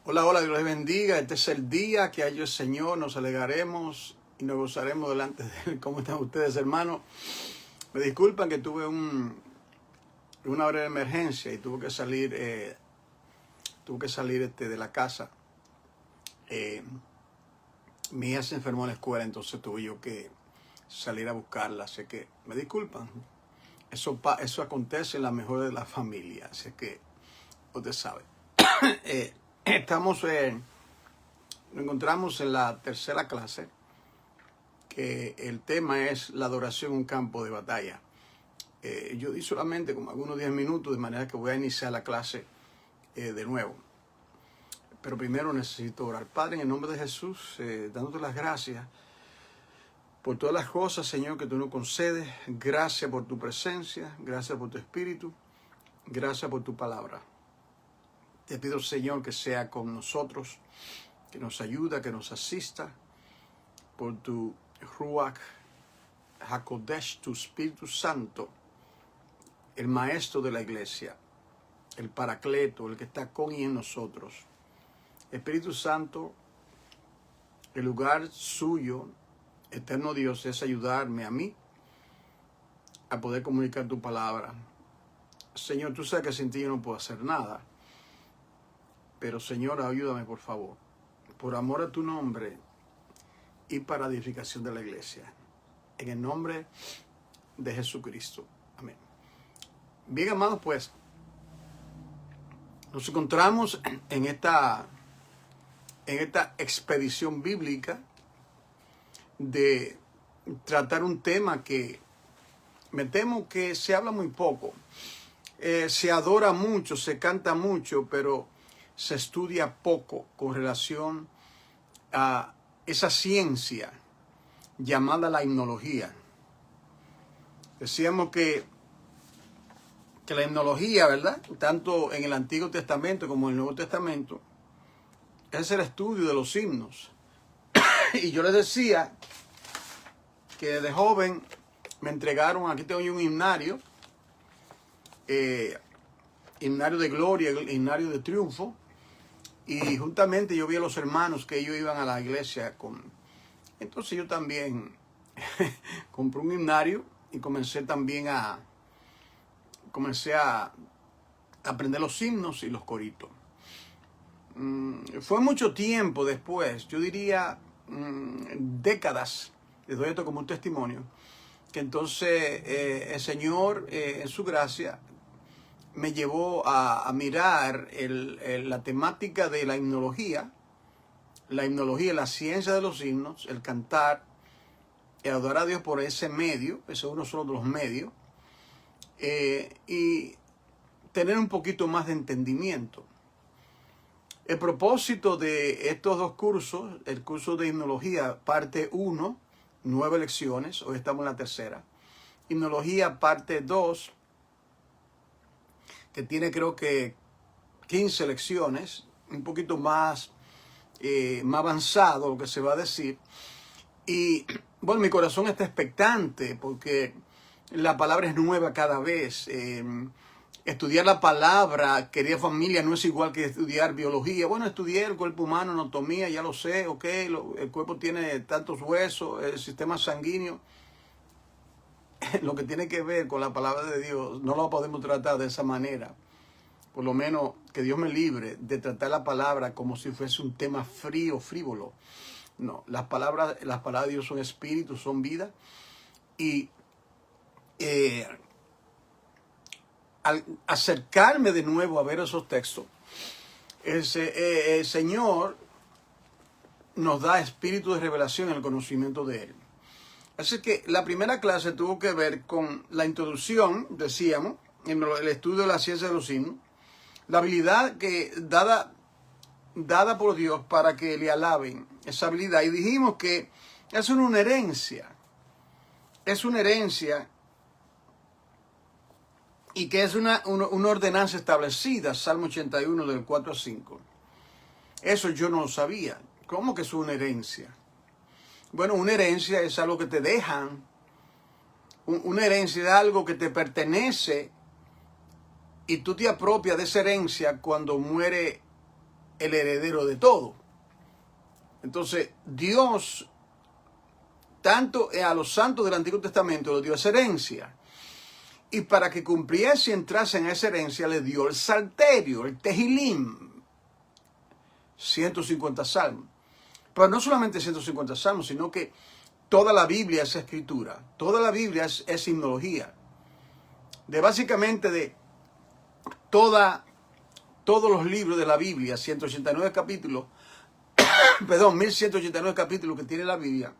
Hola, hola, Dios les bendiga. Este es el día que ha hecho el Señor. Nos alegraremos y nos gozaremos delante de Él. ¿Cómo están ustedes, hermanos? Me disculpan que tuve una hora de emergencia y tuve que salir de la casa. Mi hija se enfermó en la escuela, entonces tuve yo que salir a buscarla. Así que me disculpan. Eso acontece en la mejor de las familias. Así que usted sabe. Nos encontramos en la tercera clase, que el tema es la adoración en un campo de batalla. Yo di solamente como algunos 10 minutos, de manera que voy a iniciar la clase de nuevo. Pero primero necesito orar. Padre, en el nombre de Jesús, dándote las gracias por todas las cosas, Señor, que tú nos concedes. Gracias por tu presencia, gracias por tu espíritu, gracias por tu palabra. Te pido, Señor, que sea con nosotros, que nos ayuda, que nos asista, por tu Ruach HaKodesh, tu Espíritu Santo, el Maestro de la Iglesia, el Paracleto, el que está con y en nosotros. Espíritu Santo, el lugar suyo, eterno Dios, es ayudarme a mí a poder comunicar tu palabra. Señor, tú sabes que sin ti yo no puedo hacer nada, pero Señor, ayúdame por favor, por amor a tu nombre y para edificación de la iglesia. En el nombre de Jesucristo. Amén. Bien, amados, pues, nos encontramos en esta expedición bíblica de tratar un tema que me temo que se habla muy poco. Se adora mucho, se canta mucho, pero se estudia poco con relación a esa ciencia llamada la himnología. Decíamos que la himnología, ¿verdad?, tanto en el Antiguo Testamento como en el Nuevo Testamento, es el estudio de los himnos. Y yo les decía que desde joven me entregaron, aquí tengo un himnario, himnario de gloria, himnario de triunfo, y juntamente yo vi a los hermanos que ellos iban a la iglesia con... Entonces yo también compré un himnario y comencé a aprender los himnos y los coritos. Fue mucho tiempo después, yo diría décadas, les doy esto como un testimonio, que entonces el Señor en su gracia me llevó a mirar la temática de la himnología, la ciencia de los himnos, el cantar, el adorar a Dios por ese medio, ese es uno solo de los medios, y tener un poquito más de entendimiento. El propósito de estos dos cursos, el curso de himnología, parte 1, 9 lecciones, hoy estamos en la tercera. Himnología, parte 2, que tiene creo que 15 lecciones, un poquito más avanzado lo que se va a decir. Y bueno, mi corazón está expectante porque la palabra es nueva cada vez. Estudiar la palabra, querida familia, no es igual que estudiar biología. Bueno, estudié el cuerpo humano, anatomía, ya lo sé, ok, el cuerpo tiene tantos huesos, el sistema sanguíneo. Lo que tiene que ver con la palabra de Dios, no lo podemos tratar de esa manera. Por lo menos que Dios me libre de tratar la palabra como si fuese un tema frío, frívolo. No, las palabras de Dios son espíritu, son vida. Y al acercarme de nuevo a ver esos textos, el Señor nos da espíritu de revelación en el conocimiento de Él. Así que la primera clase tuvo que ver con la introducción, decíamos, en el estudio de la ciencia de los himnos, la habilidad que dada por Dios para que le alaben, esa habilidad. Y dijimos que es una herencia, y que es una ordenanza establecida, Salmo 81 del 4 a 5. Eso yo no lo sabía. ¿Cómo que es una herencia? Bueno, una herencia es algo que te dejan, una herencia es algo que te pertenece y tú te apropias de esa herencia cuando muere el heredero de todo. Entonces, Dios, tanto a los santos del Antiguo Testamento, los dio esa herencia. Y para que cumpliese y entrase en esa herencia, le dio el salterio, el tehilim, 150 salmos. Pero no solamente 150 salmos, sino que toda la Biblia es escritura. Toda la Biblia es himnología. Básicamente de todos los libros de la Biblia, 189 capítulos, perdón, 1189 capítulos que tiene la Biblia,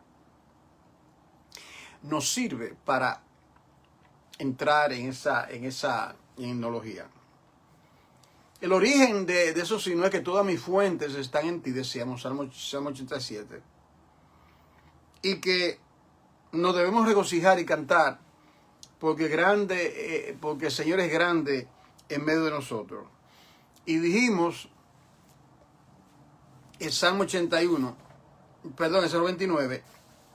nos sirve para entrar en esa himnología. El origen de eso sí no es que todas mis fuentes están en ti, decíamos, Salmo 87, y que nos debemos regocijar y cantar porque el Señor es grande en medio de nosotros. Y dijimos el Salmo 81, perdón, el Salmo 29,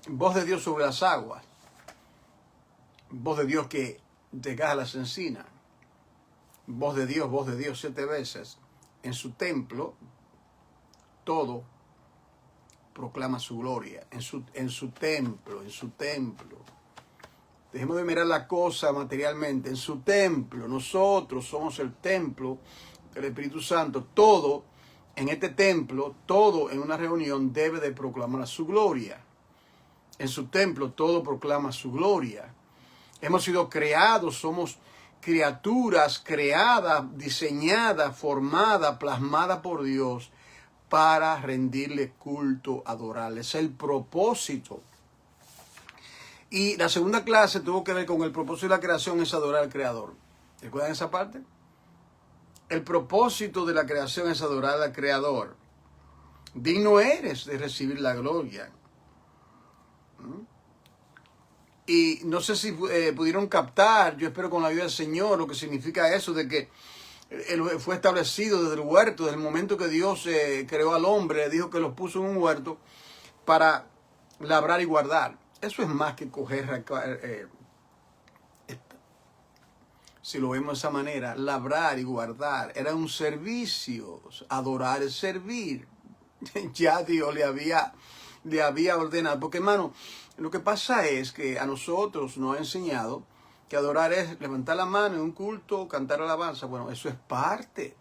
voz de Dios sobre las aguas, voz de Dios que desgaja las encinas, voz de Dios 7 veces. En su templo, todo proclama su gloria. En su templo. Dejemos de mirar la cosa materialmente. En su templo, nosotros somos el templo del Espíritu Santo. Todo en este templo, todo en una reunión debe de proclamar su gloria. En su templo todo proclama su gloria. Hemos sido creados, somos criaturas creadas, diseñadas, formadas, plasmadas por Dios para rendirle culto, adorarle. Es el propósito. Y la segunda clase tuvo que ver con el propósito de la creación, es adorar al Creador. ¿Recuerdan esa parte? El propósito de la creación es adorar al Creador. Digno eres de recibir la gloria. Y no sé si pudieron captar, yo espero con la ayuda del Señor, lo que significa eso de que Él fue establecido desde el huerto, desde el momento que Dios creó al hombre, dijo que los puso en un huerto para labrar y guardar. Eso es más que coger, si lo vemos de esa manera, labrar y guardar. Era un servicio, adorar es servir. Ya Dios le había ordenado, porque hermano, lo que pasa es que a nosotros nos ha enseñado que adorar es levantar la mano en un culto, cantar alabanza. Bueno, eso es parte,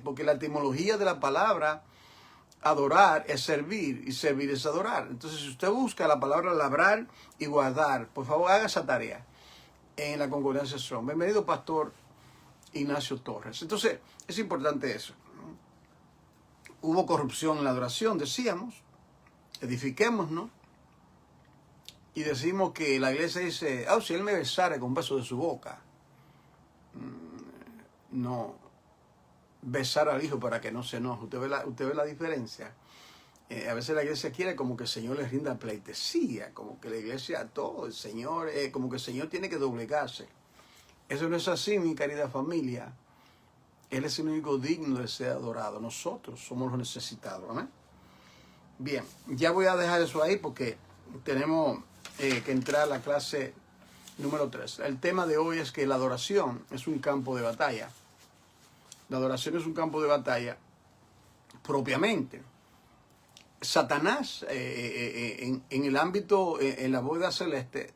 porque la etimología de la palabra adorar es servir y servir es adorar. Entonces, si usted busca la palabra labrar y guardar, por favor haga esa tarea en la concordancia Strong. Bienvenido, Pastor Ignacio Torres. Entonces, es importante eso. Hubo corrupción en la adoración, decíamos. Edifiquémonos, y decimos que la iglesia dice, si él me besara con un beso de su boca. No, besar al hijo para que no se enoje. ¿Usted ve la diferencia? A veces la iglesia quiere como que el Señor le rinda pleitesía, como que la iglesia, todo, el Señor, como que el Señor tiene que doblegarse. Eso no es así, mi querida familia. Él es el único digno de ser adorado. Nosotros somos los necesitados. ¿Amén? Bien, ya voy a dejar eso ahí porque tenemos que entrar a la clase número 3. El tema de hoy es que la adoración es un campo de batalla. La adoración es un campo de batalla propiamente. Satanás, en el ámbito, en la bóveda celeste,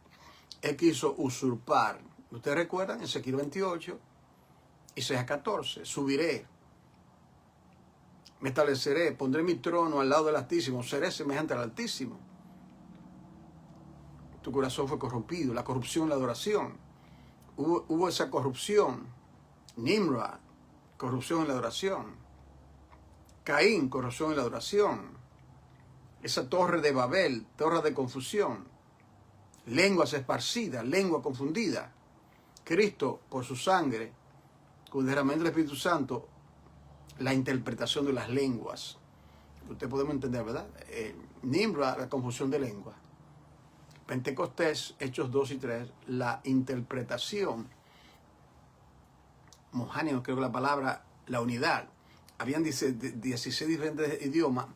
él quiso usurpar. Ustedes recuerdan, Ezequiel 28, Isaías 14, subiré. Me estableceré, pondré mi trono al lado del Altísimo, seré semejante al Altísimo. Tu corazón fue corrompido, la corrupción, la adoración. Hubo esa corrupción. Nimrod, corrupción en la adoración. Caín, corrupción en la adoración. Esa torre de Babel, torre de confusión. Lenguas esparcidas, lengua confundida. Cristo, por su sangre, con el derramamiento del Espíritu Santo, la interpretación de las lenguas. Usted podemos entender, ¿verdad? Nimrod, la confusión de lenguas. Pentecostés, Hechos 2 y 3, la interpretación. Mojáneo, creo que la palabra, la unidad. Habían 16 diferentes idiomas,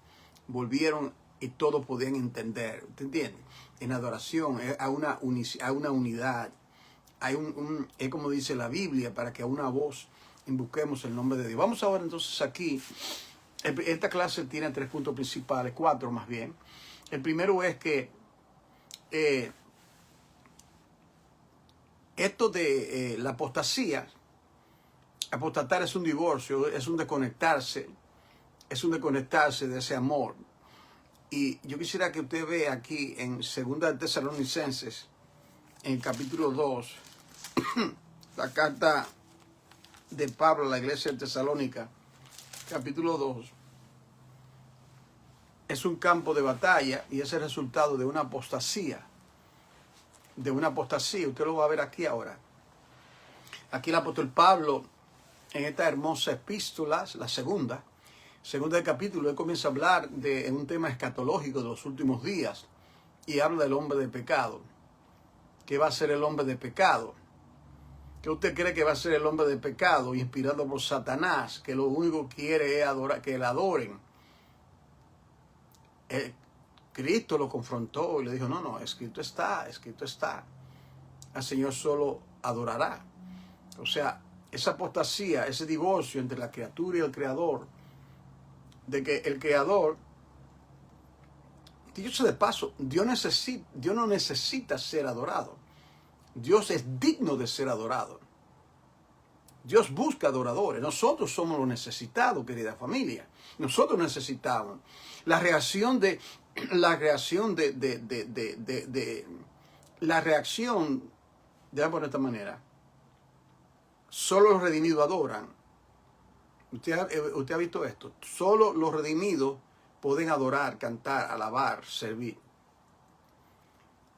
volvieron y todos podían entender. ¿Usted entiende? En adoración, hay una unidad. Es como dice la Biblia, para que a una voz Invoquemos el nombre de Dios. Vamos ahora entonces aquí. Esta clase tiene 3 puntos principales, 4 más bien. El primero es que esto de la apostasía, apostatar es un divorcio, es un desconectarse de ese amor. Y yo quisiera que usted vea aquí en 2 de Tesalonicenses, en el capítulo 2, la carta de Pablo a la iglesia de Tesalónica, capítulo 2, es un campo de batalla y es el resultado de una apostasía. Usted lo va a ver aquí ahora. Aquí el apóstol Pablo, en esta hermosa epístola, la segunda del capítulo, él comienza a hablar de un tema escatológico de los últimos días y habla del hombre de pecado. ¿Qué va a ser el hombre de pecado? ¿Qué usted cree que va a ser el hombre de pecado inspirado por Satanás, que lo único que quiere es que le adoren? Cristo lo confrontó y le dijo, no, escrito está. Al Señor solo adorará. O sea, esa apostasía, ese divorcio entre la criatura y el Creador, de que el Creador, dicho de paso, Dios no necesita ser adorado. Dios es digno de ser adorado. Dios busca adoradores. Nosotros somos los necesitados, querida familia. Nosotros necesitamos. La reacción, de poner de esta manera, solo los redimidos adoran. Usted ha visto esto. Solo los redimidos pueden adorar, cantar, alabar, servir.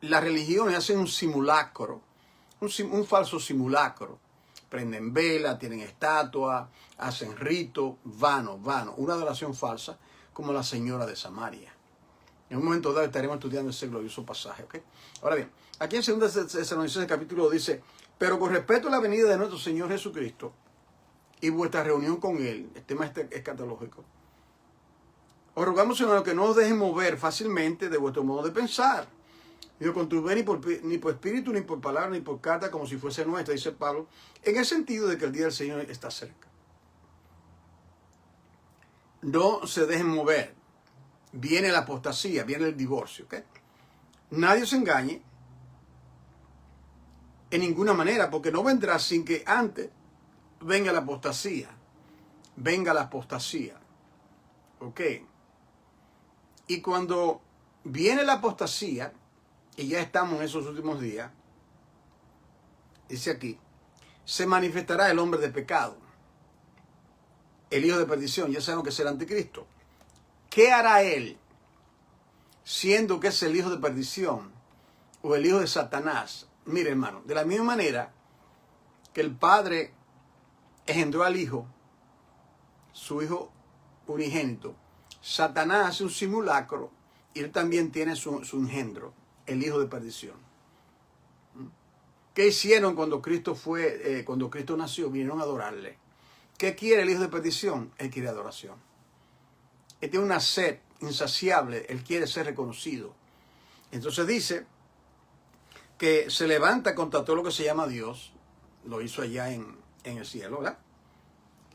Las religiones hacen un simulacro, un falso simulacro. Prenden vela, tienen estatua, hacen rito, vano. Una adoración falsa, como la señora de Samaria. En un momento dado estaremos estudiando ese glorioso pasaje, ¿ok? Ahora bien, aquí en 2 Tesalonicenses capítulo dice, pero con respecto a la venida de nuestro Señor Jesucristo y vuestra reunión con Él, el tema escatológico, os rogamos, Señor, que no os dejen mover fácilmente de vuestro modo de pensar, ni de conturbar ni por espíritu, ni por palabra, ni por carta, como si fuese nuestra, dice Pablo, en el sentido de que el día del Señor está cerca. No se dejen mover. Viene la apostasía, viene el divorcio, ¿ok? Nadie se engañe en ninguna manera, porque no vendrá sin que antes venga la apostasía. ¿Ok? Y cuando viene la apostasía, y ya estamos en esos últimos días, dice aquí, se manifestará el hombre de pecado, el hijo de perdición, ya sabemos que es el anticristo. ¿Qué hará él, siendo que es el hijo de perdición o el hijo de Satanás? Mire, hermano, de la misma manera que el Padre engendró al Hijo, su Hijo unigénito, Satanás hace un simulacro y él también tiene su engendro, el hijo de perdición. ¿Qué hicieron cuando Cristo nació? Vinieron a adorarle. ¿Qué quiere el hijo de perdición? Él quiere adoración. Él tiene una sed insaciable, él quiere ser reconocido. Entonces dice que se levanta contra todo lo que se llama Dios, lo hizo allá en el cielo, ¿verdad?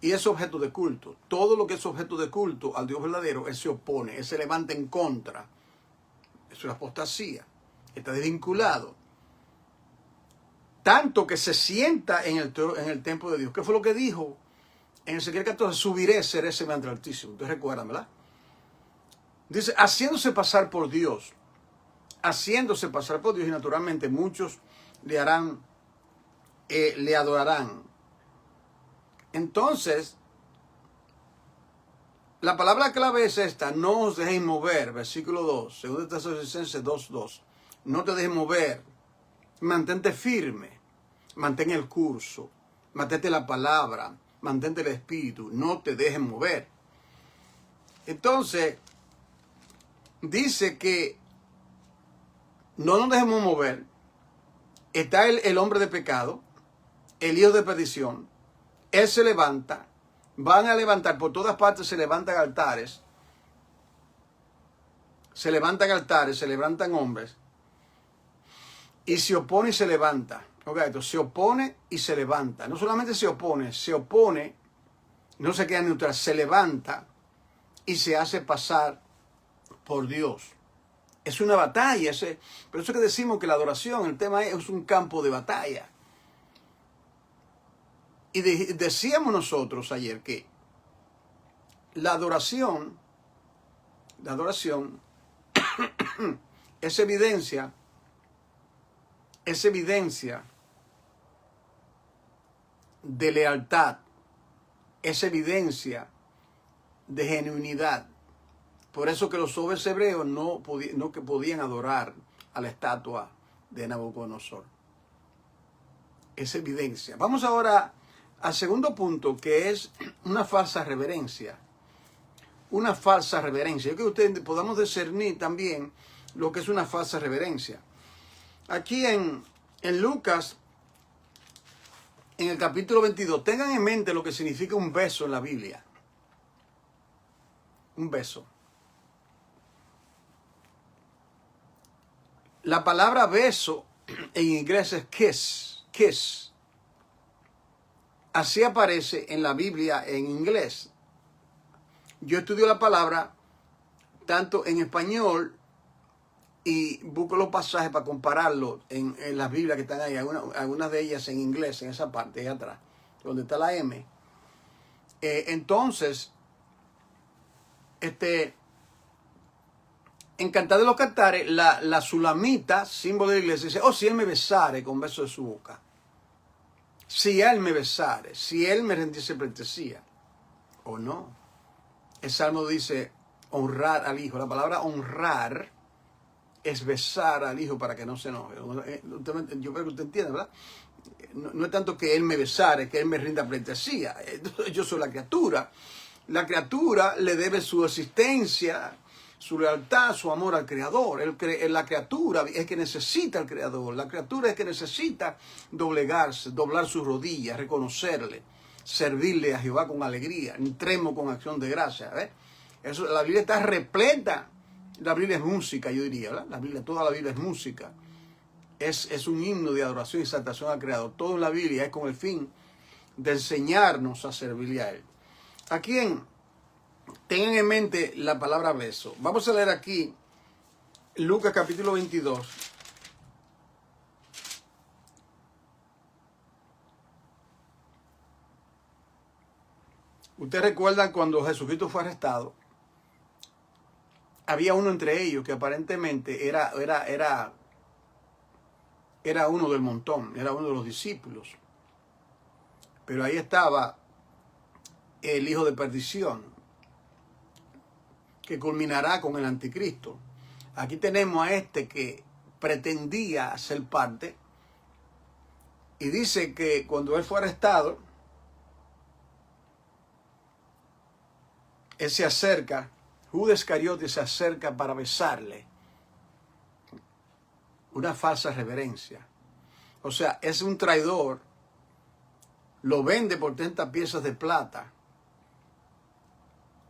Y es objeto de culto. Todo lo que es objeto de culto al Dios verdadero, él se opone, él se levanta en contra. Eso es apostasía. Está desvinculado. Tanto que se sienta en el templo de Dios. ¿Qué fue lo que dijo? En Ezequiel 14, subiré, seré semejante al Altísimo. Ustedes recuerdan, ¿verdad? Dice, haciéndose pasar por Dios. Haciéndose pasar por Dios. Y naturalmente muchos le adorarán. Entonces, la palabra clave es esta, no os dejéis mover, versículo 2, 2 Tesalonicenses 2:2. No te dejes mover, mantente firme, mantén el curso, mantente la palabra, mantente el espíritu, no te dejes mover. Entonces, dice que no nos dejemos mover. Está el hombre de pecado, el hijo de perdición. Él se levanta, van a levantar, por todas partes se levantan altares, se levantan hombres, y se opone y se levanta. Ok, entonces se opone y se levanta. No solamente se opone, no se queda neutral, se levanta y se hace pasar por Dios. Es una batalla. Por eso es que decimos que la adoración, el tema es un campo de batalla. Y decíamos nosotros ayer que la adoración es evidencia de lealtad, es evidencia de genuinidad. Por eso que los sobres hebreos no podían adorar a la estatua de Nabucodonosor. Es evidencia. Vamos ahora al segundo punto, que es una falsa reverencia. Una falsa reverencia. Yo creo que ustedes podamos discernir también lo que es una falsa reverencia. Aquí en Lucas, en el capítulo 22, tengan en mente lo que significa un beso en la Biblia. Un beso. La palabra beso en inglés es kiss. Así aparece en la Biblia en inglés. Yo estudio la palabra tanto en español y busco los pasajes para compararlo en las Biblias que están ahí. Algunas de ellas en inglés, en esa parte de atrás, donde está la M. Entonces, en Cantar de los Cantares, la sulamita, símbolo de la iglesia, dice, si él me besare con beso de su boca. Si él me besare, si él me rendiese pleitesía, o no. El Salmo dice honrar al hijo. La palabra honrar es besar al hijo para que no se enoje. Yo creo que usted entiende, ¿verdad? No es tanto que él me besare, que él me rinda pleitesía. Yo soy la criatura. La criatura le debe su existencia, su lealtad, su amor al Creador. La criatura es que necesita al Creador. La criatura es que necesita doblegarse, doblar sus rodillas, reconocerle, servirle a Jehová con alegría. Entremos con acción de gracia. La Biblia está repleta. La Biblia es música, yo diría, ¿verdad? Toda la Biblia es música. Es un himno de adoración y exaltación al Creador. Todo en la Biblia es con el fin de enseñarnos a servirle a Él. Aquí tengan en mente la palabra beso. Vamos a leer aquí Lucas capítulo 22. Ustedes recuerdan cuando Jesucristo fue arrestado, había uno entre ellos que aparentemente era uno del montón, era uno de los discípulos. Pero ahí estaba el hijo de perdición, que culminará con el anticristo. Aquí tenemos a este que pretendía ser parte, y dice que cuando él fue arrestado, él se acerca, Judas Iscariote se acerca para besarle. Una falsa reverencia. O sea, es un traidor, lo vende por 30 piezas de plata.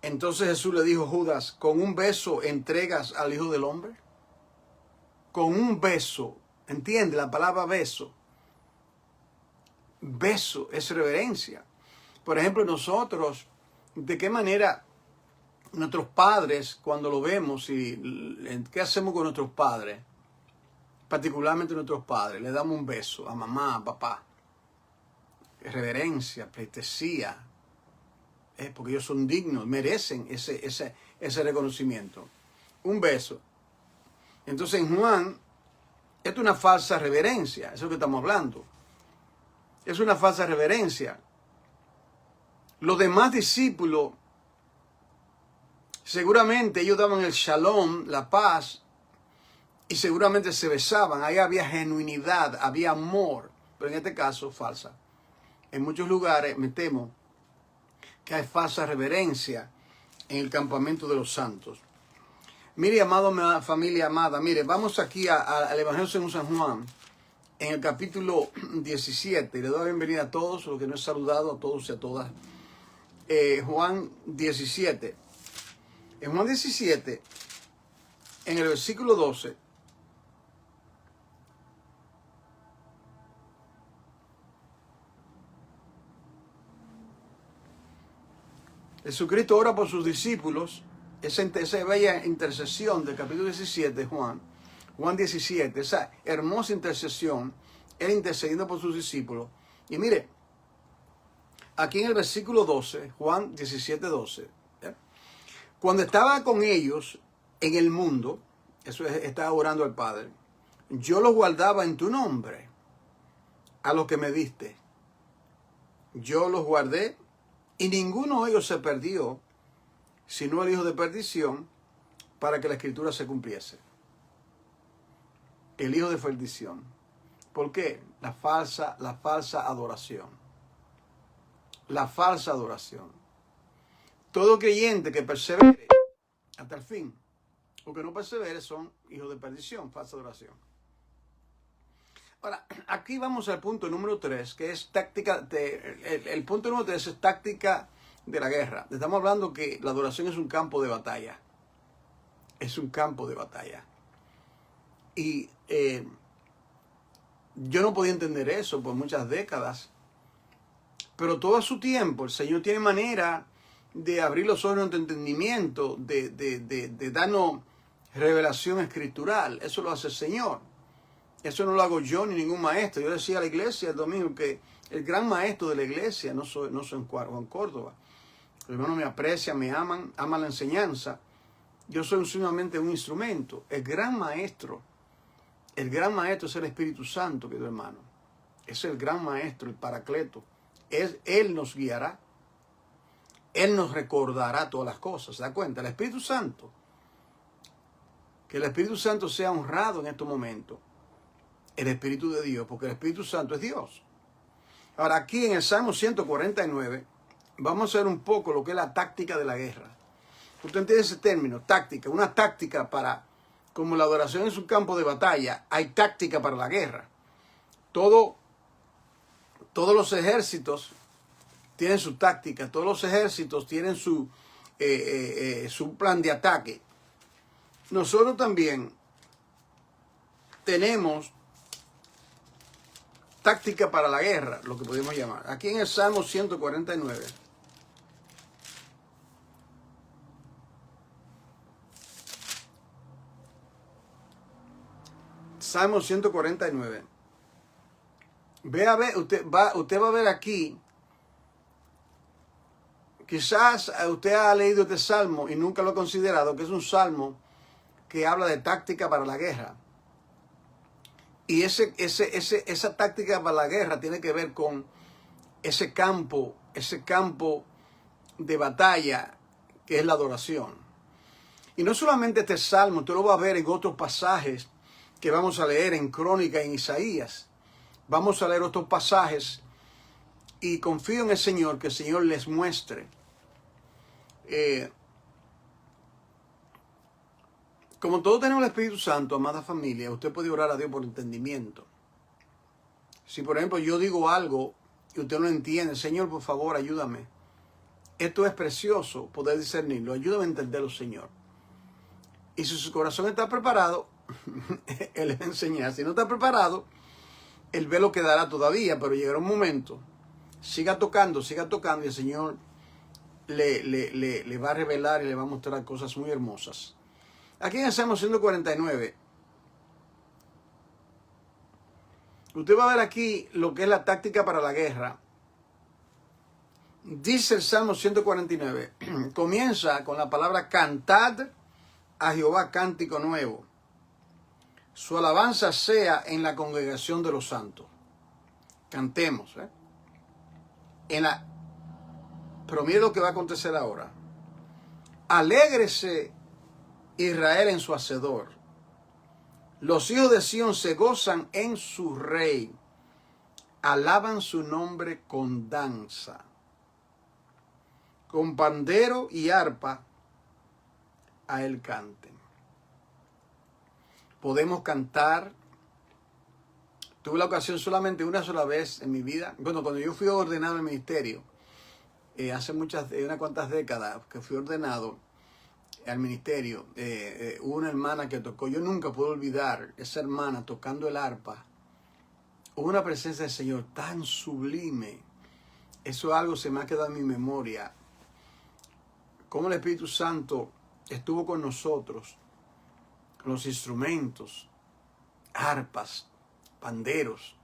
Entonces Jesús le dijo a Judas, ¿con un beso entregas al Hijo del Hombre? Con un beso, ¿entiende? La palabra beso. Beso es reverencia. Por ejemplo, nosotros, ¿de qué manera nuestros padres, cuando lo vemos, qué hacemos con nuestros padres? Particularmente nuestros padres, le damos un beso a mamá, a papá. Reverencia, pleitesía. Porque ellos son dignos, merecen ese reconocimiento. Un beso. Entonces en Juan, esto es una falsa reverencia, eso es lo que estamos hablando. Es una falsa reverencia. Los demás discípulos, seguramente ellos daban el shalom, la paz, y seguramente se besaban. Ahí había genuinidad, había amor, pero en este caso falsa. En muchos lugares me temo que hay falsa reverencia en el campamento de los santos. Mire, amado, familia amada, mire, vamos aquí al Evangelio según San Juan, en el capítulo 17, y le doy la bienvenida a todos, los que no he saludado, a todos y a todas. Juan 17. En Juan 17, en el versículo 12, Jesucristo ora por sus discípulos, esa bella intercesión del capítulo 17 de Juan 17, esa hermosa intercesión, él intercediendo por sus discípulos. Y mire, aquí en el versículo 12, Juan 17, 12, cuando estaba con ellos en el mundo, eso estaba orando al Padre, yo los guardaba en tu nombre, a los que me diste. Yo los guardé y ninguno de ellos se perdió, sino el hijo de perdición, para que la escritura se cumpliese. El hijo de perdición. ¿Por qué? La falsa adoración. La falsa adoración. Todo creyente que persevere hasta el fin, o que no persevere, son hijos de perdición, falsa adoración. Ahora, aquí vamos al punto número 3, que es táctica, el punto número 3 es táctica de la guerra. Estamos hablando que la adoración es un campo de batalla. Es un campo de batalla. Y yo no podía entender eso por muchas décadas. Pero todo a su tiempo, el Señor tiene manera de abrir los ojos de nuestro entendimiento, de darnos revelación escritural. Eso lo hace el Señor. Eso no lo hago yo ni ningún maestro. Yo decía a la iglesia el domingo que el gran maestro de la iglesia no soy en Córdoba. Los hermanos me aprecian, me aman la enseñanza. Yo soy solamente un instrumento. El gran maestro es el Espíritu Santo, querido hermano. Es el gran maestro, el Paracleto. Él nos guiará. Él nos recordará todas las cosas. ¿Se da cuenta? El Espíritu Santo. Que el Espíritu Santo sea honrado en estos momentos. El Espíritu de Dios, porque el Espíritu Santo es Dios. Ahora, aquí en el Salmo 149, vamos a ver un poco lo que es la táctica de la guerra. Usted entiende ese término, táctica. Una táctica para, como la adoración es un campo de batalla, hay táctica para la guerra. Todos los ejércitos tienen su táctica, todos los ejércitos tienen su plan de ataque. Nosotros también tenemos táctica para la guerra, lo que podemos llamar. Aquí en el Salmo 149. Salmo 149. Usted va a ver aquí, quizás usted ha leído este salmo y nunca lo ha considerado, que es un salmo que habla de táctica para la guerra. Y esa táctica para la guerra tiene que ver con ese campo de batalla que es la adoración. Y no solamente este salmo, usted lo va a ver en otros pasajes que vamos a leer en Crónica, en Isaías. Vamos a leer otros pasajes y confío en el Señor, que el Señor les muestre. Como todos tenemos el Espíritu Santo, amada familia, usted puede orar a Dios por entendimiento. Si, por ejemplo, yo digo algo y usted no lo entiende, Señor, por favor, ayúdame. Esto es precioso, poder discernirlo. Ayúdame a entenderlo, Señor. Y si su corazón está preparado, Él le va a enseñar. Si no está preparado, el velo quedará todavía, pero llegará un momento. Siga tocando y el Señor le va a revelar y le va a mostrar cosas muy hermosas. Aquí en el Salmo 149, usted va a ver aquí lo que es la táctica para la guerra. Dice el Salmo 149, comienza con la palabra cantad a Jehová cántico nuevo. Su alabanza sea en la congregación de los santos. Cantemos. Pero mire lo que va a acontecer ahora. Alégrese Israel en su hacedor. Los hijos de Sión se gozan en su rey. Alaban su nombre con danza. Con pandero y arpa a él canten. Podemos cantar. Tuve la ocasión solamente una sola vez en mi vida. Bueno, cuando yo fui ordenado al ministerio, hace unas cuantas décadas que fui ordenado al ministerio, hubo una hermana que tocó. Yo nunca puedo olvidar esa hermana tocando el arpa. Hubo una presencia del Señor tan sublime. Eso algo se me ha quedado en mi memoria. cómo el Espíritu Santo estuvo con nosotros, con los instrumentos, arpas, panderos,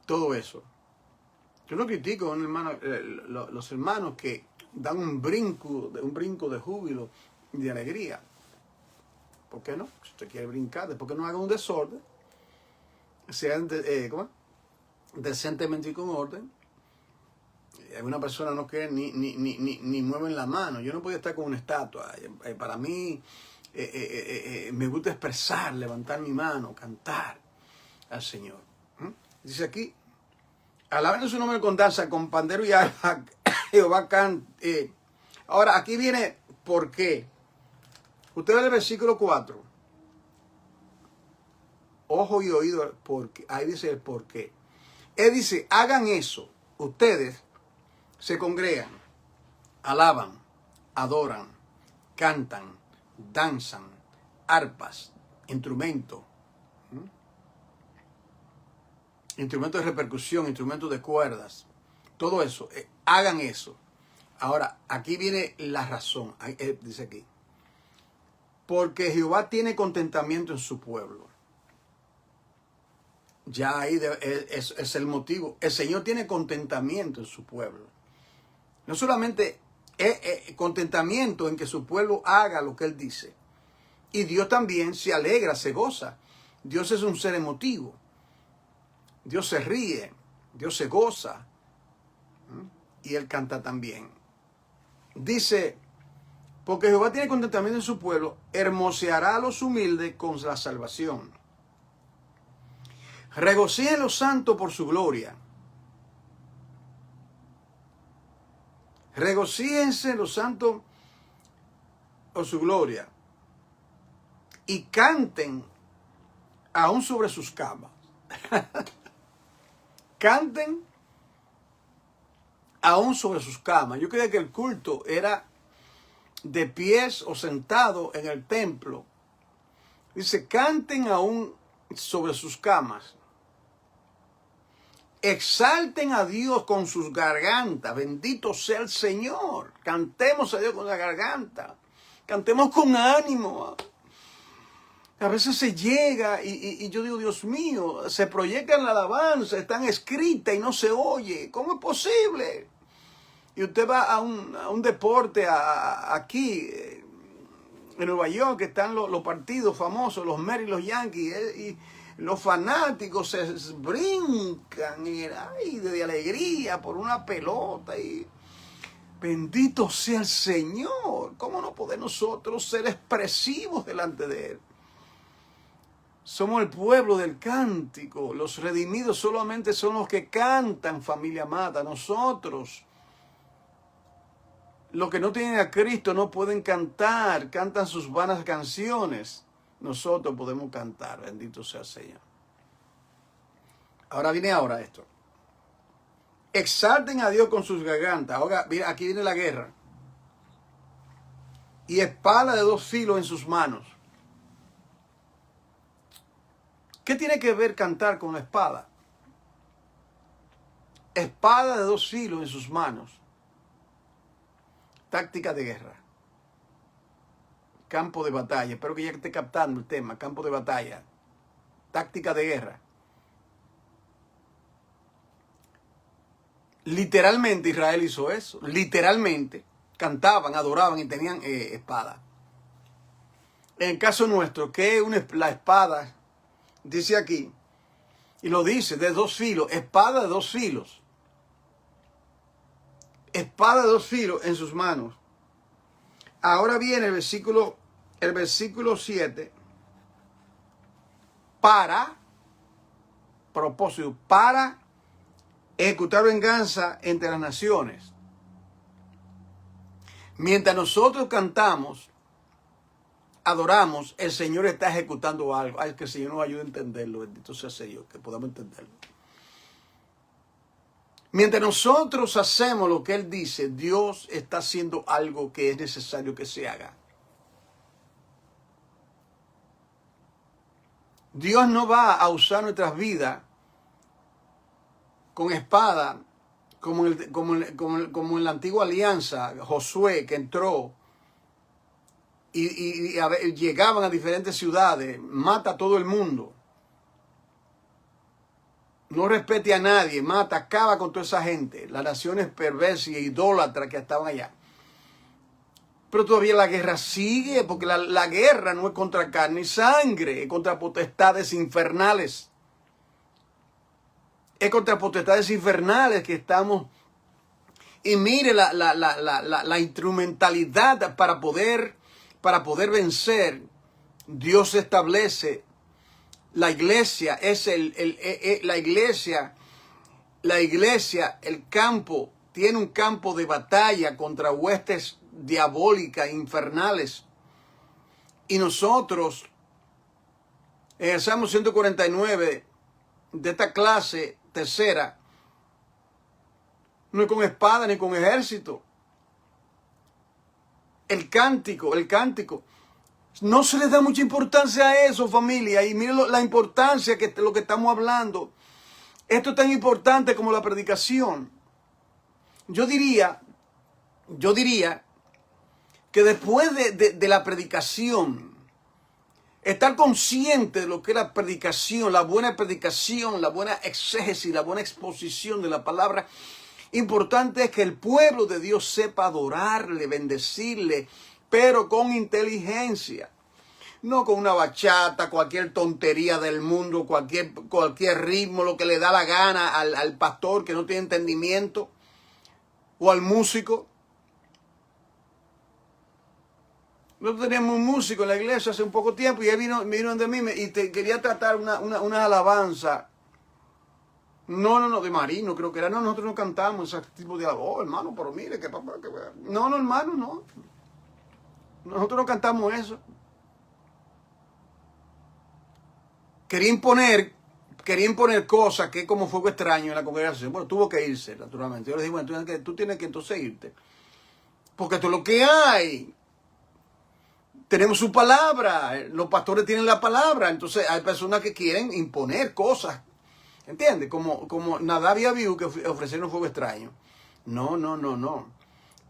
todo eso. Yo no critico a un hermano, los hermanos que dan un brinco de júbilo y de alegría. ¿Por qué no? Si usted quiere brincar, después que no haga un desorden, sean decentemente y con orden. Alguna persona no quiere ni mueven la mano. Yo no podía estar con una estatua. Para mí me gusta expresar, levantar mi mano, cantar al Señor. Dice aquí, alaben su nombre con danza, con pandero y arpa, Jehová cante. Ahora, aquí viene por qué. Usted ve el versículo 4. Ojo y oído, porque ahí dice el por qué. Él dice, hagan eso. Ustedes se congregan, alaban, adoran, cantan, danzan, arpas, instrumentos. Instrumentos de repercusión, instrumentos de cuerdas. Todo eso. Hagan eso. Ahora, aquí viene la razón. Dice aquí. Porque Jehová tiene contentamiento en su pueblo. Ya ahí es el motivo. El Señor tiene contentamiento en su pueblo. No solamente contentamiento en que su pueblo haga lo que Él dice. Y Dios también se alegra, se goza. Dios es un ser emotivo. Dios se ríe. Dios se goza. Y Él canta también. Dice, porque Jehová tiene contentamiento en su pueblo, hermoseará a los humildes con la salvación. Regocíen los santos por su gloria. Regocíense los santos por su gloria. Y canten aún sobre sus camas. Canten aún sobre sus camas. Yo creía que el culto era de pies o sentado en el templo. Dice, canten aún sobre sus camas. Exalten a Dios con sus gargantas. Bendito sea el Señor. Cantemos a Dios con la garganta. Cantemos con ánimo. A veces se llega y yo digo, Dios mío, se proyecta en la alabanza, están escritas y no se oye. ¿Cómo es posible? Y usted va a un deporte aquí en Nueva York, que están los partidos famosos, los Mets y los Yankees, y los fanáticos se brincan en el aire de alegría por una pelota. Y bendito sea el Señor. ¿Cómo no podemos nosotros ser expresivos delante de Él? Somos el pueblo del cántico. Los redimidos solamente son los que cantan, familia amada. Nosotros, los que no tienen a Cristo, no pueden cantar. Cantan sus vanas canciones. Nosotros podemos cantar. Bendito sea el Señor. Ahora viene esto. Exalten a Dios con sus gargantas. Ahora, mira, aquí viene la guerra. Y espada de 2 filos en sus manos. ¿Qué tiene que ver cantar con la espada? Espada de 2 filos en sus manos. Táctica de guerra. Campo de batalla. Espero que ya esté captando el tema. Campo de batalla. Táctica de guerra. Literalmente Israel hizo eso. Literalmente. Cantaban, adoraban y tenían espada. En el caso nuestro, ¿qué es la espada? Dice aquí, y lo dice, de 2 filos, espada de 2 filos. Espada de 2 filos en sus manos. Ahora viene el versículo 7. Para propósito, para ejecutar venganza entre las naciones. Mientras nosotros cantamos, adoramos, el Señor está ejecutando algo. Ay, que el Señor nos ayude a entenderlo. Bendito sea el Señor, que podamos entenderlo. Mientras nosotros hacemos lo que Él dice, Dios está haciendo algo que es necesario que se haga. Dios no va a usar nuestras vidas con espada como en la antigua alianza, Josué que entró y llegaban a diferentes ciudades, mata a todo el mundo. No respete a nadie, mata, acaba con toda esa gente, las naciones perversas y idólatras que estaban allá. Pero todavía la guerra sigue, porque la guerra no es contra carne y sangre, es contra potestades infernales. Es contra potestades infernales que estamos. Y mire la instrumentalidad para poder vencer. Dios establece. La iglesia es la iglesia, el campo, tiene un campo de batalla contra huestes diabólicas, infernales. Y nosotros, en el Salmo 149 de esta clase tercera, no es con espada ni con ejército. El cántico. No se le da mucha importancia a eso, familia. Y miren la importancia que lo que estamos hablando. Esto es tan importante como la predicación. Yo diría que después de la predicación, estar consciente de lo que es la predicación, la buena exégesis, la buena exposición de la palabra, importante es que el pueblo de Dios sepa adorarle, bendecirle, pero con inteligencia. No con una bachata, cualquier tontería del mundo, cualquier ritmo, lo que le da la gana al pastor que no tiene entendimiento, o al músico. Nosotros teníamos un músico en la iglesia hace un poco tiempo y él vino de mí y quería tratar una alabanza. No, de Marino creo que era. No, nosotros no cantamos ese tipo de alabanza. Oh, hermano, pero mire, que papá, que... No, hermano, no. Nosotros no cantamos eso. Quería imponer cosas que como fuego extraño en la congregación. Bueno, tuvo que irse, naturalmente. Yo le dije, bueno, tú tienes que entonces irte. Porque esto es lo que hay. Tenemos su palabra. Los pastores tienen la palabra. Entonces hay personas que quieren imponer cosas. ¿Entiendes? Como Nadab y Abiú que ofrecieron fuego extraño. No.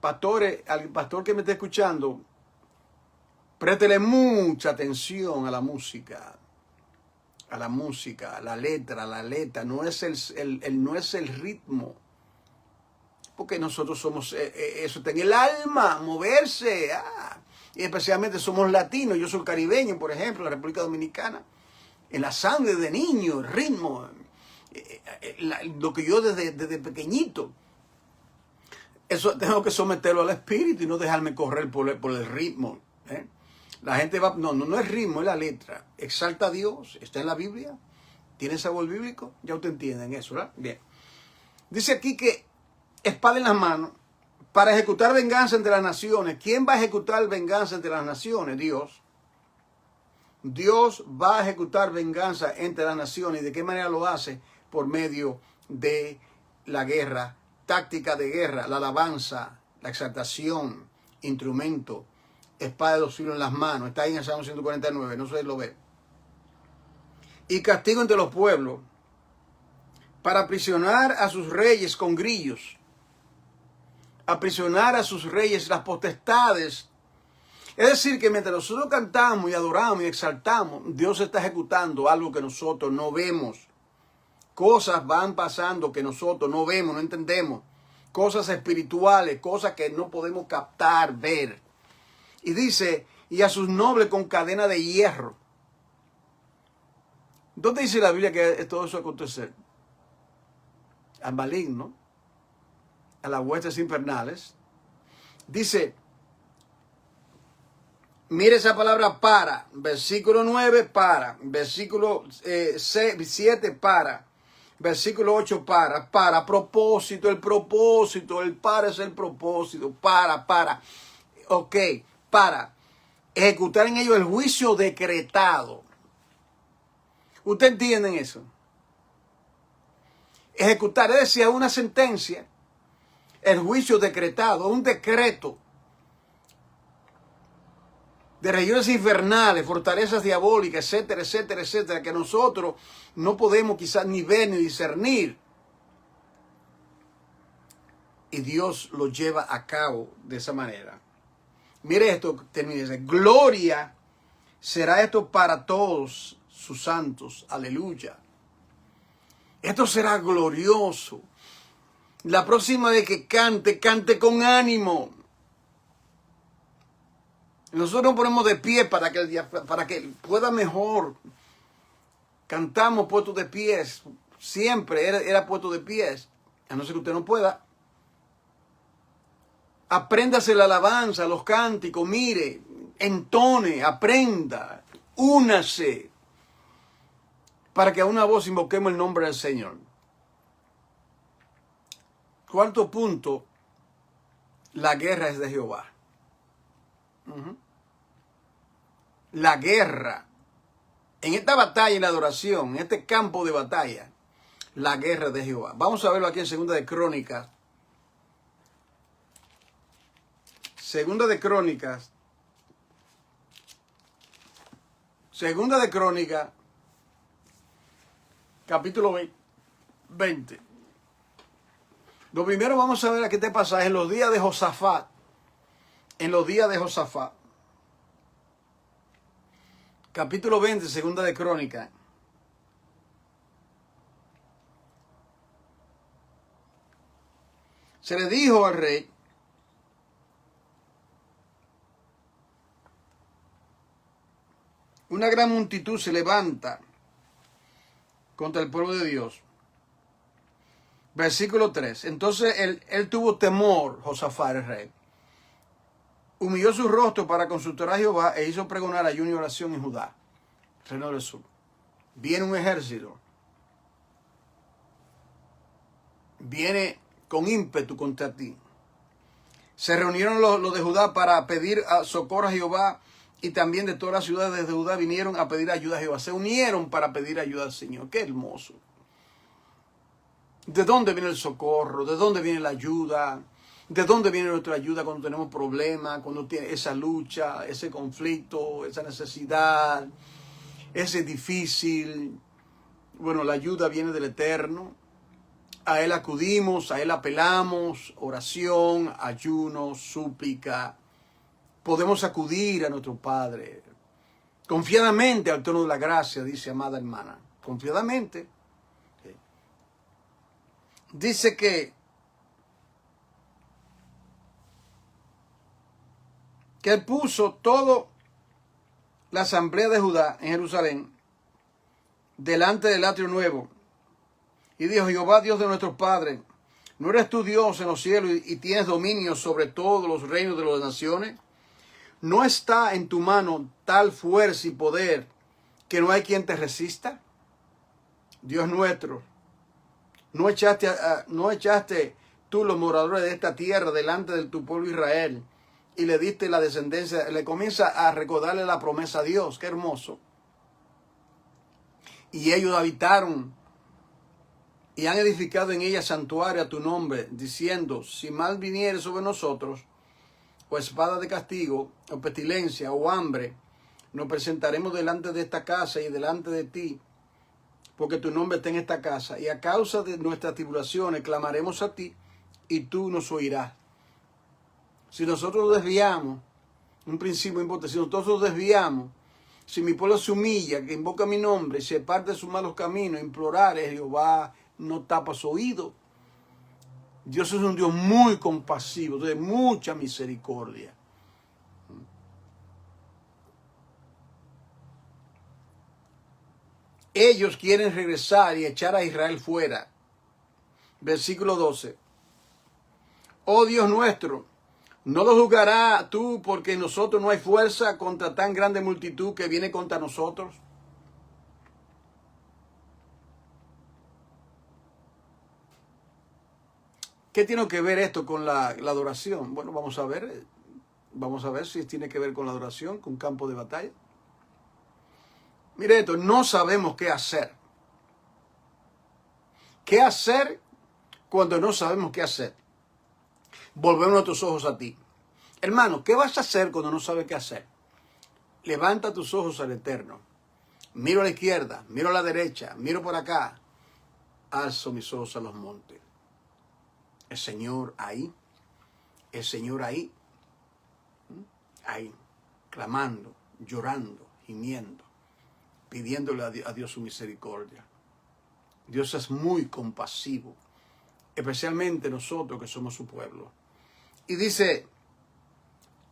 Pastores, al pastor que me está escuchando, préstele mucha atención a la música. A la letra, no es no es el ritmo, porque nosotros somos, eso está en el alma, moverse, y especialmente somos latinos, yo soy caribeño, por ejemplo, en la República Dominicana, en la sangre de niño, el ritmo, lo que yo desde pequeñito, eso tengo que someterlo al espíritu y no dejarme correr por el ritmo, La gente va, no es ritmo, es la letra. Exalta a Dios, está en la Biblia, tiene sabor bíblico, ya ustedes entienden eso, ¿verdad? Bien. Dice aquí que espada en las manos para ejecutar venganza entre las naciones. ¿Quién va a ejecutar venganza entre las naciones? Dios. Dios va a ejecutar venganza entre las naciones. ¿Y de qué manera lo hace? Por medio de la guerra, táctica de guerra, la alabanza, la exaltación, instrumento. Espada de 2 filos en las manos. Está ahí en el Salmo 149. No sé si lo ve. Y castigo entre los pueblos para aprisionar a sus reyes con grillos. Aprisionar a sus reyes, las potestades. Es decir, que mientras nosotros cantamos y adoramos y exaltamos, Dios está ejecutando algo que nosotros no vemos. Cosas van pasando que nosotros no vemos, no entendemos. Cosas espirituales, cosas que no podemos captar, ver. Y dice, y a sus nobles con cadena de hierro. ¿Dónde dice la Biblia que todo eso acontecer? Al maligno, a las huestes infernales. Dice, mire esa palabra para, versículo 9 para, versículo 7 para, versículo 8 para, propósito, el para es el propósito, para, ok. Para ejecutar en ellos el juicio decretado. ¿Ustedes entienden eso? Ejecutar, es decir, una sentencia, el juicio decretado, un decreto de regiones infernales, fortalezas diabólicas, etcétera, que nosotros no podemos quizás ni ver ni discernir. y Dios lo lleva a cabo de esa manera. Mire esto, termina, dice, gloria será esto para todos sus santos. Aleluya. Esto será glorioso. La próxima vez que cante, cante con ánimo. Nosotros nos ponemos de pie para que pueda mejor. Cantamos puestos de pies. Siempre era puesto de pies. A no ser que usted no pueda. Apréndase la alabanza, los cánticos, mire, entone, aprenda, únase, para que a una voz invoquemos el nombre del Señor. Cuarto punto, la guerra es de Jehová. La guerra, en esta batalla y la adoración, en este campo de batalla, la guerra es de Jehová. Vamos a verlo aquí en Segunda de Crónicas. Segunda de Crónicas, capítulo 20. Lo primero vamos a ver aquí este pasaje en los días de Josafat. En los días de Josafat. Capítulo 20, Segunda de Crónicas. Se le dijo al rey, una gran multitud se levanta contra el pueblo de Dios. Versículo 3. Entonces él tuvo temor, Josafat el rey. Humilló su rostro para consultar a Jehová e hizo pregonar ayuno y oración en Judá, reino del sur. Viene un ejército. Viene con ímpetu contra ti. Se reunieron los de Judá para pedir socorro a Jehová. Y también de todas las ciudades de Judá vinieron a pedir ayuda a Jehová. Se unieron para pedir ayuda al Señor. ¡Qué hermoso! ¿De dónde viene el socorro? ¿De dónde viene la ayuda? ¿De dónde viene nuestra ayuda cuando tenemos problemas? Cuando tiene esa lucha, ese conflicto, esa necesidad, ese difícil. Bueno, la ayuda viene del Eterno. A Él acudimos, a Él apelamos. Oración, ayuno, súplica. Podemos acudir a nuestro Padre confiadamente al trono de la gracia, dice amada hermana. Confiadamente. Dice que Él puso toda la asamblea de Judá en Jerusalén delante del atrio nuevo. Y dijo, Jehová, Dios de nuestros padres, ¿no eres tú Dios en los cielos y tienes dominio sobre todos los reinos de las naciones? ¿No está en tu mano tal fuerza y poder que no hay quien te resista? Dios nuestro, ¿no echaste tú los moradores de esta tierra delante de tu pueblo Israel y le diste la descendencia? Le comienza a recordarle la promesa a Dios. ¡Qué hermoso! Y ellos habitaron y han edificado en ella santuario a tu nombre, diciendo, si mal viniere sobre nosotros, o espada de castigo, o pestilencia, o hambre, nos presentaremos delante de esta casa y delante de ti, porque tu nombre está en esta casa. Y a causa de nuestras tribulaciones clamaremos a ti, y tú nos oirás. Si nosotros desviamos, un principio importante, si nosotros desviamos, si mi pueblo se humilla, que invoca mi nombre, y se parte de sus malos caminos, implorar, Jehová no tapa su oído. Dios es un Dios muy compasivo, de mucha misericordia. Ellos quieren regresar y echar a Israel fuera. Versículo 12. Oh Dios nuestro, ¿no lo juzgará tú porque en nosotros no hay fuerza contra tan grande multitud que viene contra nosotros? ¿Qué tiene que ver esto con la adoración? Bueno, vamos a ver si tiene que ver con la adoración, con campo de batalla. Mire esto, no sabemos qué hacer. ¿Qué hacer cuando no sabemos qué hacer? Volvemos nuestros ojos a ti. Hermano, ¿qué vas a hacer cuando no sabes qué hacer? Levanta tus ojos al Eterno. Miro a la izquierda, miro a la derecha, miro por acá. Alzo mis ojos a los montes. El Señor ahí, el Señor ahí, ahí, clamando, llorando, gimiendo, pidiéndole a Dios su misericordia. Dios es muy compasivo, especialmente nosotros que somos su pueblo. Y dice,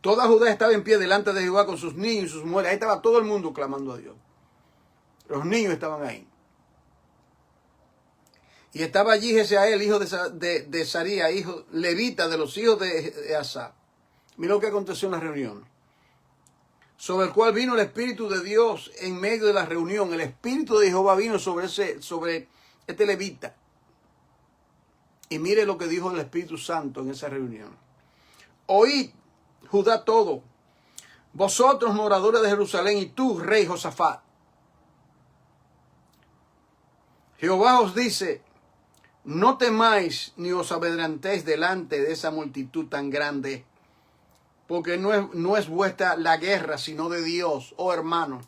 toda Judá estaba en pie delante de Jehová con sus niños y sus mujeres. Ahí estaba todo el mundo clamando a Dios. Los niños estaban ahí. Y estaba allí Jezael, hijo de Saría, hijo levita de los hijos de Asaf. Mira lo que aconteció en la reunión. Sobre el cual vino el Espíritu de Dios en medio de la reunión. El Espíritu de Jehová vino sobre este levita. Y mire lo que dijo el Espíritu Santo en esa reunión. Oíd, Judá todo, vosotros moradores de Jerusalén, y tú, rey Josafat. Jehová os dice, no temáis ni os amedrentéis delante de esa multitud tan grande, porque no es vuestra la guerra, sino de Dios, oh hermano.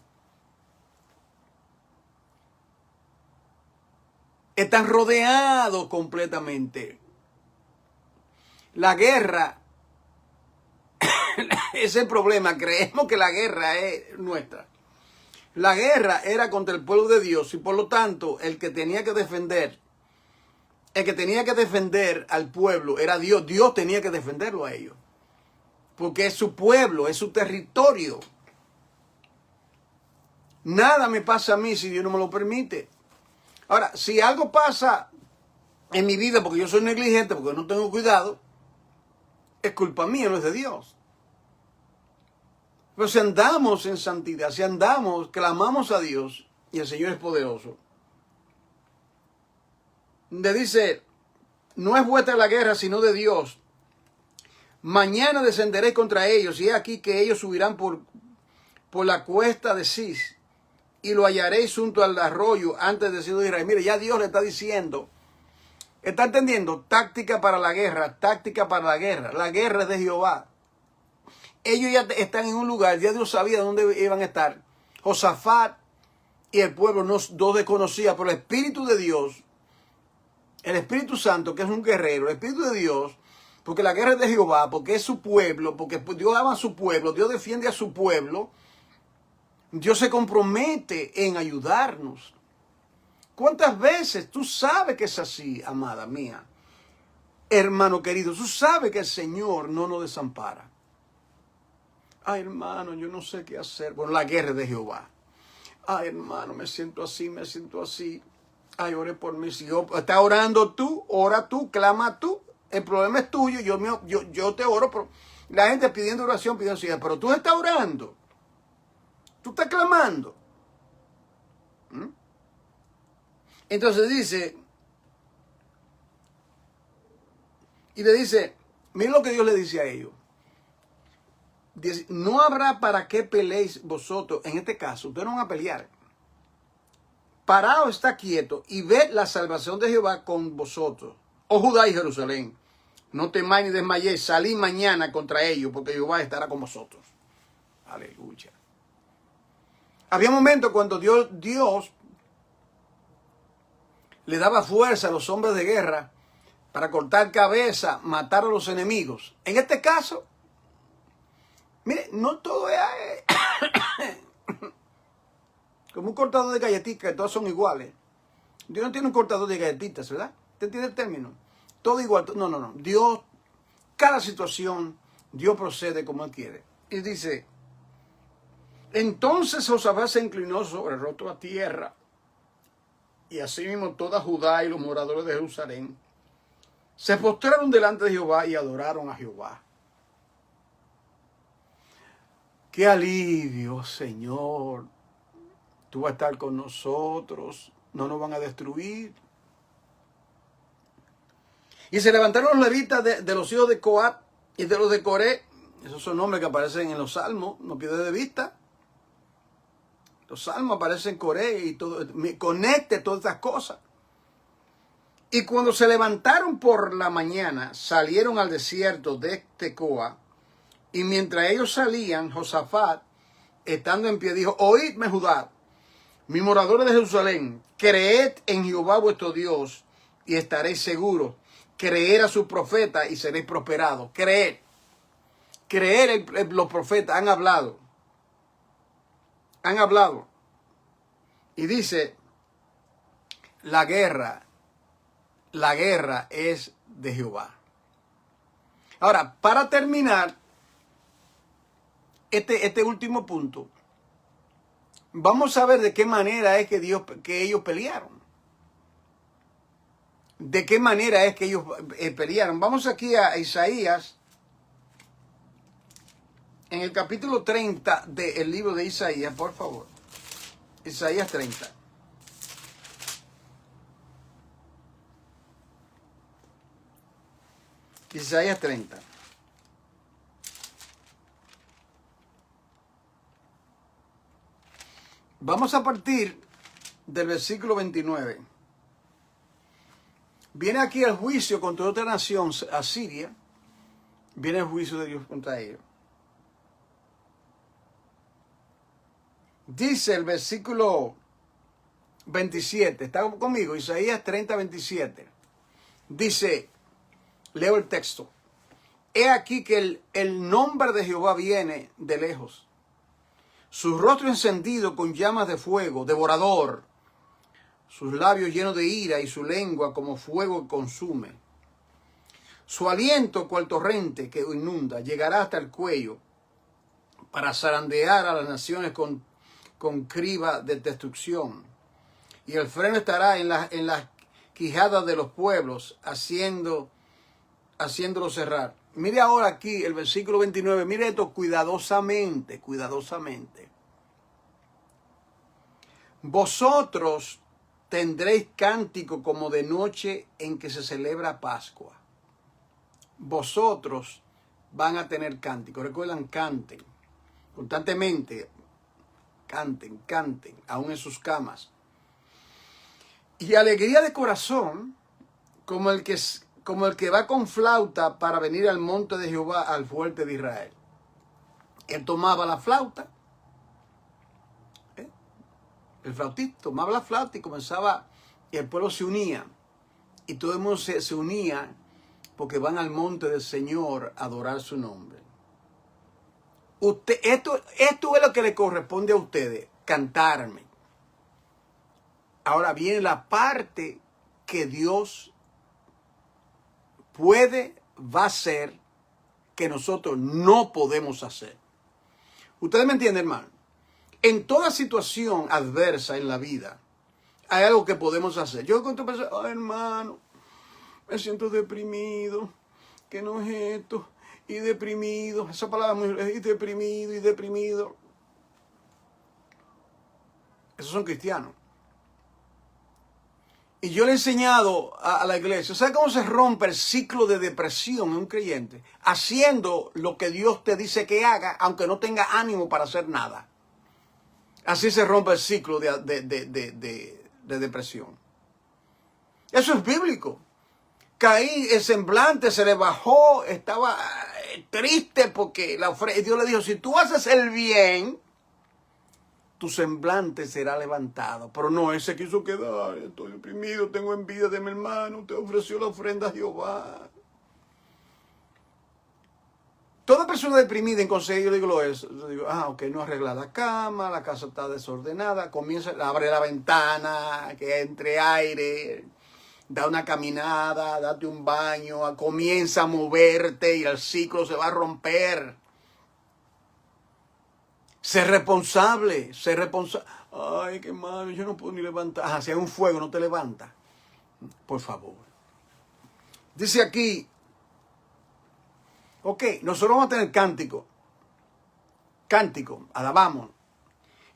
Están rodeados completamente. La guerra es el problema. Creemos que la guerra es nuestra. La guerra era contra el pueblo de Dios y por lo tanto el que tenía que defender al pueblo era Dios. Dios tenía que defenderlo a ellos. Porque es su pueblo, es su territorio. Nada me pasa a mí si Dios no me lo permite. Ahora, si algo pasa en mi vida porque yo soy negligente, porque no tengo cuidado, es culpa mía, no es de Dios. Pero si andamos en santidad, si andamos, clamamos a Dios, y el Señor es poderoso, le dice, no es vuestra la guerra, sino de Dios. Mañana descenderéis contra ellos, y he aquí que ellos subirán por la cuesta de Cis, y lo hallaréis junto al arroyo antes de Ciudad de Israel. Mire, ya Dios le está diciendo, está entendiendo, táctica para la guerra, táctica para la guerra. La guerra es de Jehová. Ellos ya están en un lugar, ya Dios sabía dónde iban a estar. Josafat y el pueblo no desconocía, pero el Espíritu de Dios, el Espíritu Santo, que es un guerrero, el Espíritu de Dios, porque la guerra es de Jehová, porque es su pueblo, porque Dios ama a su pueblo, Dios defiende a su pueblo. Dios se compromete en ayudarnos. ¿Cuántas veces tú sabes que es así, amada mía? Hermano querido, tú sabes que el Señor no nos desampara. Ay, hermano, yo no sé qué hacer. Bueno, la guerra es de Jehová. Ay, hermano, me siento así, me siento así. Ay, ore por mí. Si estás orando tú, ora tú, clama tú. El problema es tuyo, yo te oro. Pero la gente pidiendo oración, pero tú estás orando. Tú estás clamando. Entonces dice, y le dice, miren lo que Dios le dice a ellos. Dice, no habrá para qué peleéis vosotros. En este caso, ustedes no van a pelear. Parado está quieto y ved la salvación de Jehová con vosotros. Oh Judá y Jerusalén, no temáis ni desmayéis, salid mañana contra ellos, porque Jehová estará con vosotros. Aleluya. Había momentos cuando Dios le daba fuerza a los hombres de guerra para cortar cabeza, matar a los enemigos. En este caso, mire, no todo es como un cortador de galletitas, que todos son iguales. Dios no tiene un cortador de galletitas, ¿verdad? ¿Te entiende el término? Todo igual. No. Dios, cada situación, Dios procede como Él quiere. Y dice, entonces Josafat se inclinó sobre el rostro a tierra, y asimismo toda Judá y los moradores de Jerusalén se postraron delante de Jehová y adoraron a Jehová. ¡Qué alivio, Señor! Tú vas a estar con nosotros, no nos van a destruir. Y se levantaron los levitas de los hijos de Coat y de los de Coré. Esos son nombres que aparecen en los salmos, no pierdes de vista. Los salmos aparecen en Coré y todo. Conecte todas estas cosas. Y cuando se levantaron por la mañana, salieron al desierto de Tecoa. Y mientras ellos salían, Josafat, estando en pie, dijo, oídme Judá, mis moradores de Jerusalén, creed en Jehová vuestro Dios y estaréis seguros. creer a sus profetas y seréis prosperados. Creer los profetas han hablado. Y dice, la guerra es de Jehová. Ahora, para terminar este último punto, vamos a ver de qué manera es que ellos pelearon. De qué manera es que ellos pelearon. Vamos aquí a Isaías, en el capítulo 30 del libro de Isaías, por favor. Isaías 30. Isaías 30. Vamos a partir del versículo 29. Viene aquí el juicio contra otra nación, Asiria. Viene el juicio de Dios contra ellos. Dice el versículo 27. ¿Está conmigo? Isaías 30, 27. Dice, leo el texto. He aquí que el nombre de Jehová viene de lejos. Su rostro encendido con llamas de fuego, devorador. Sus labios llenos de ira y su lengua como fuego que consume. Su aliento cual torrente que inunda, llegará hasta el cuello para zarandear a las naciones con criba de destrucción. Y el freno estará en las quijadas de los pueblos, haciéndolo cerrar. Mire ahora aquí el versículo 29, mire esto cuidadosamente. Vosotros tendréis cántico como de noche en que se celebra Pascua. Vosotros van a tener cántico. Recuerdan, canten. Constantemente, canten, aún en sus camas. Y alegría de corazón, como el que va con flauta para venir al monte de Jehová, al fuerte de Israel. Él tomaba la flauta. El flautista tomaba la flauta y comenzaba, y el pueblo se unía. Y todo el mundo se unía porque van al monte del Señor a adorar su nombre. Esto es lo que le corresponde a ustedes, cantarme. Ahora viene la parte que Dios va a hacer, que nosotros no podemos hacer. ¿Ustedes me entienden, hermano? En toda situación adversa en la vida, hay algo que podemos hacer. Yo encuentro personas, ay, hermano, me siento deprimido, que no es esto, y deprimido, esa palabra muy, y deprimido. Esos son cristianos. Y yo le he enseñado a la iglesia, ¿sabe cómo se rompe el ciclo de depresión en un creyente? Haciendo lo que Dios te dice que haga, aunque no tenga ánimo para hacer nada. Así se rompe el ciclo de depresión. Eso es bíblico. Caí, el semblante se le bajó, estaba triste porque Dios le dijo, si tú haces el bien, tu semblante será levantado. Pero no, él se quiso quedar, estoy deprimido, tengo envidia de mi hermano, te ofreció la ofrenda a Jehová. Toda persona deprimida en consejo, yo digo eso. Yo digo, ok, no arregla la cama, la casa está desordenada, abre la ventana, que entre aire, da una caminada, date un baño, comienza a moverte y el ciclo se va a romper. Sé responsable. Ay, qué malo, yo no puedo ni levantar. Si hay un fuego, no te levantas. Por favor. Dice aquí, ok, nosotros vamos a tener cántico, alabamos.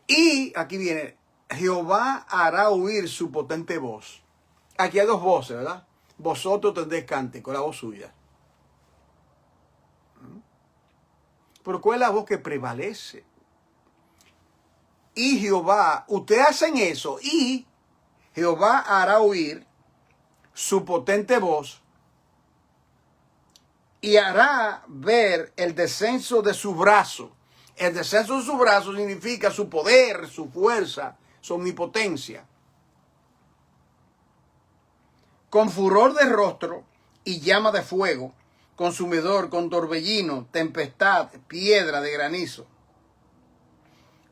Y aquí viene, Jehová hará oír su potente voz. Aquí hay dos voces, ¿verdad? Vosotros tendréis cántico, la voz suya. Pero ¿cuál es la voz que prevalece? Y Jehová, ustedes hacen eso, y Jehová hará oír su potente voz y hará ver el descenso de su brazo. El descenso de su brazo significa su poder, su fuerza, su omnipotencia. Con furor de rostro y llama de fuego, consumidor, con torbellino, tempestad, piedra de granizo,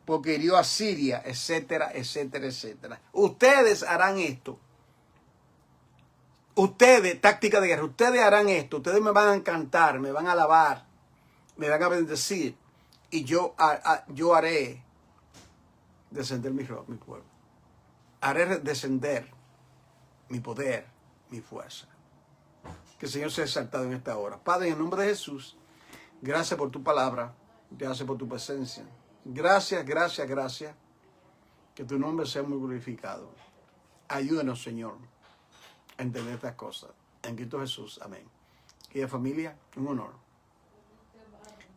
porque hirió a Siria, etcétera, etcétera, etcétera. Ustedes harán esto. Ustedes, táctica de guerra, ustedes harán esto. Ustedes me van a cantar, me van a alabar, me van a bendecir, y yo haré descender mi pueblo. Haré descender mi poder, mi fuerza. Que el Señor sea exaltado en esta hora. Padre, en el nombre de Jesús, gracias por tu palabra, gracias por tu presencia. Gracias, gracias, gracias. Que tu nombre sea muy glorificado. Ayúdanos, Señor, a entender estas cosas. En Cristo Jesús, amén. Querida familia, un honor.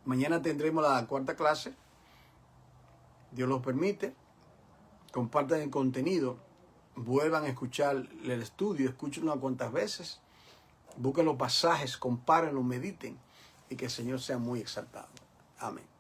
Mañana tendremos la 4ª clase. Dios los permite. Compartan el contenido. Vuelvan a escuchar el estudio. Escúchenlo unas cuantas veces. Busquen los pasajes, compárenlo, mediten. Y que el Señor sea muy exaltado. Amén.